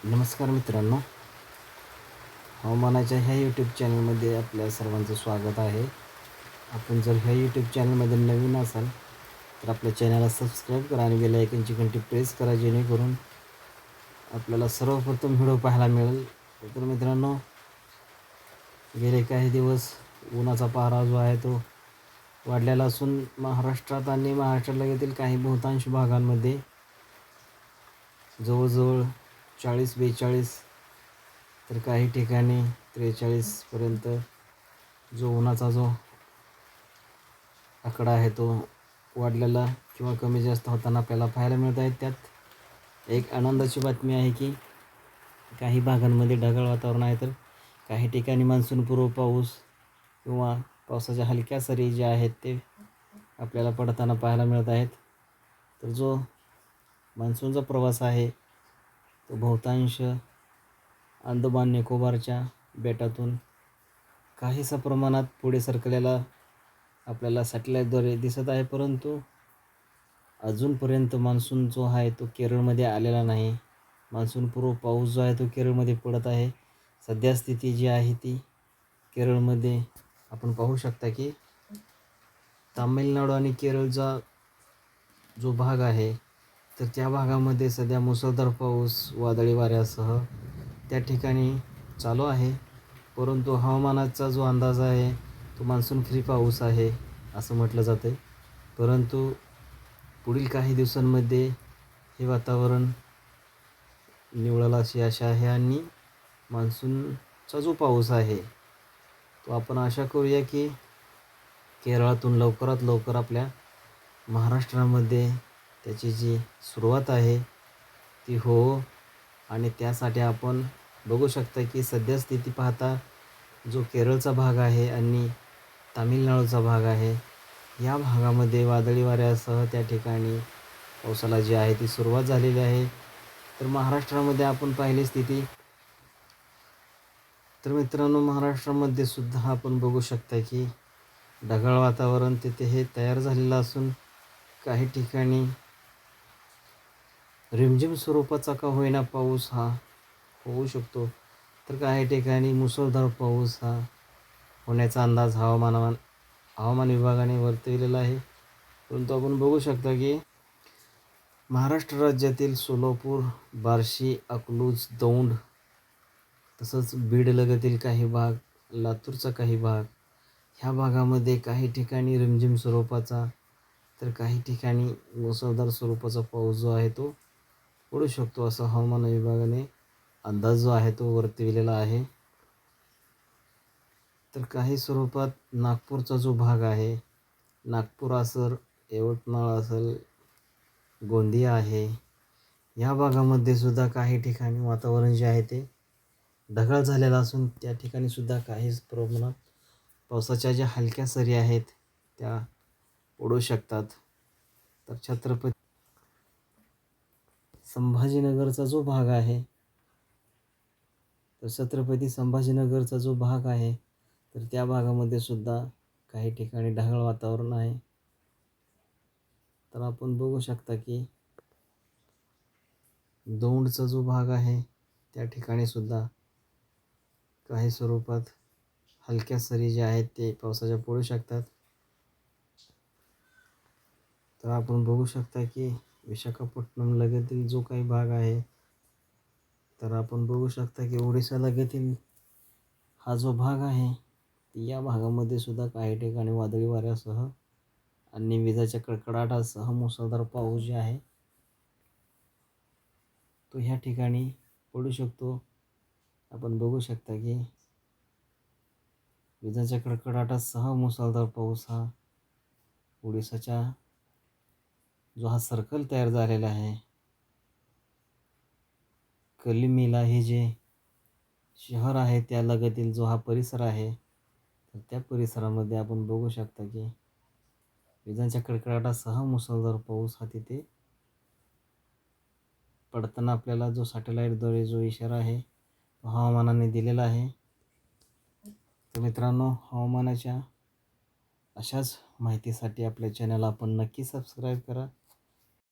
नमस्कार मित्रांनो, हवामानाच्या ह्या यूट्यूब चॅनलमध्ये आपल्या सर्वांचं स्वागत आहे. आपण जर ह्या यूट्यूब चॅनलमध्ये नवीन असाल तर आपल्या चॅनलला सबस्क्राईब करा आणि बेल आयकनची घंटी प्रेस करा, जेणेकरून आपल्याला सर्वप्रथम व्हिडिओ पाहायला मिळेल. तर मित्रांनो, गेले काही दिवस उन्हाचा पारा जो आहे तो वाढलेला असून महाराष्ट्रात आणि महाराष्ट्रालगतील काही बहुतांश भागांमध्ये जवळजवळ 40-42 तर काही ठिकाणी 43पर्यंत जो उन्हाचा जो आकडा आहे तो वाढलेला किंवा कमी जास्त होताना आपल्याला पाहायला मिळत आहे. त्यात एक आनंदाची बातमी आहे की काही भागांमध्ये ढगाळ वातावरण आहे, तर काही ठिकाणी मान्सूनपूर्व पाऊस किंवा पावसाच्या हलक्या सरी जे आहेत ते आपल्याला पडताना पाहायला मिळत आहेत. तर जो मान्सूनचा प्रवास आहे तो बहुतांश अंदमान निकोबारच्या बेटातून काहीसा प्रमाणात पुढे सरकलेला आपल्याला सॅटेलाईटद्वारे दिसत आहे, परंतु अजूनपर्यंत मान्सून जो आहे तो केरळमध्ये आलेला नाही. मान्सूनपूर्व पाऊस जो आहे तो केरळमध्ये पडत आहे. सध्या स्थिती जी आहे ती केरळमध्ये आपण पाहू शकता की तामिळनाडू आणि केरळचा जो भाग आहे तर त्या भागामध्ये सध्या मुसळधार पाऊस वादळी वाऱ्यासह त्या ठिकाणी चालू आहे. परंतु हवामानाचा जो अंदाज आहे तो मान्सून फ्री पाऊस आहे असं म्हटलं जातं आहे. परंतु पुढील काही दिवसांमध्ये हे वातावरण निवळेल अशी आशा आहे आणि मान्सूनचा जो पाऊस आहे तो आपण आशा करूया की केरळातून लवकरात लवकर आपल्या महाराष्ट्रामध्ये त्याची जी सुरुवात आहे ती हो. आणि त्यासाठी आपण बघू शकता की सध्या स्थिती पाहता जो केरळचा भाग आहे आणि तामिळनाडूचा भाग आहे या भागामध्ये वादळी वाऱ्यासह त्या ठिकाणी पावसाला जी आहे ती सुरुवात झालेली आहे. तर महाराष्ट्रामध्ये आपण पाहिली स्थिती तर मित्रांनो, महाराष्ट्रामध्ये सुद्धा आपण बघू शकता की ढगाळ वातावरण तिथे हे तयार झालेलं असून काही ठिकाणी रिमझिम स्वरूपाचा का होईना पाऊस हा होऊ शकतो, तर काही ठिकाणी मुसळधार पाऊस हा होण्याचा अंदाज हवामान विभागाने वर्तविलेला आहे. परंतु आपण बघू शकता की महाराष्ट्र राज्यातील सोलापूर, बार्शी, अकलूज, दौंड तसंच बीडलगतील काही भाग, लातूरचा काही भाग ह्या भागामध्ये काही ठिकाणी रिमझिम स्वरूपाचा तर काही ठिकाणी मुसळधार स्वरूपाचा पाऊस जो आहे तो पडू शकतो असं हवामान विभागाने अंदाज जो आहे तो वर्तविलेला आहे. तर काही स्वरूपात नागपूरचा जो भाग आहे, नागपूर असेल, यवतमाळ असेल, गोंदिया आहे, या भागामध्ये सुद्धा काही ठिकाणी वातावरण जे आहे ते ढगाळ झालेलं असून त्या ठिकाणी सुद्धा काही प्रमाणात पावसाच्या ज्या हलक्या सरी आहेत त्या पडू शकतात. तर छत्रपती संभाजीनगरचा जो भाग आहे तर छत्रपती संभाजीनगरचा जो भाग आहे तर त्या भागामध्ये सुद्धा काही ठिकाणी ढगाळ वातावरण आहे. तर आपण बघू शकता की दौंडचा जो भाग आहे त्या ठिकाणी सुद्धा काही स्वरूपात हलक्या सरी ज्या आहेत ते पावसाच्या पडू शकतात. तर आपण बघू शकता की विशाखापट्टणम लगतील जो काही भाग आहे तर आपण बघू शकता की ओडिशा लगतील हा जो भाग आहे या भागामध्ये सुद्धा काही ठिकाणी वादळी वाऱ्यासह आणि विजाच्या कडकडाटासह मुसळधार पाऊस जे आहे तो ह्या ठिकाणी पडू शकतो. आपण बघू शकता की विजाच्या कडकडाटासह मुसळधार पाऊस हा ओडिसाच्या जो हा सर्कल तयार झालेला आहे, कलिमिला हे जे शहर आहे त्या लगतील जो हा परिसर आहे तर त्या परिसरामध्ये आपण बघू शकता की विजांच्या कडकडाटासह मुसळधार पाऊस हा तिथे पडताना आपल्याला जो सॅटेलाईटद्वारे जो इशारा आहे तो हवामानाने दिलेला आहे. तर मित्रांनो, हवामानाच्या अशाच माहितीसाठी आपल्या चॅनलला आपण नक्की सबस्क्राईब करा.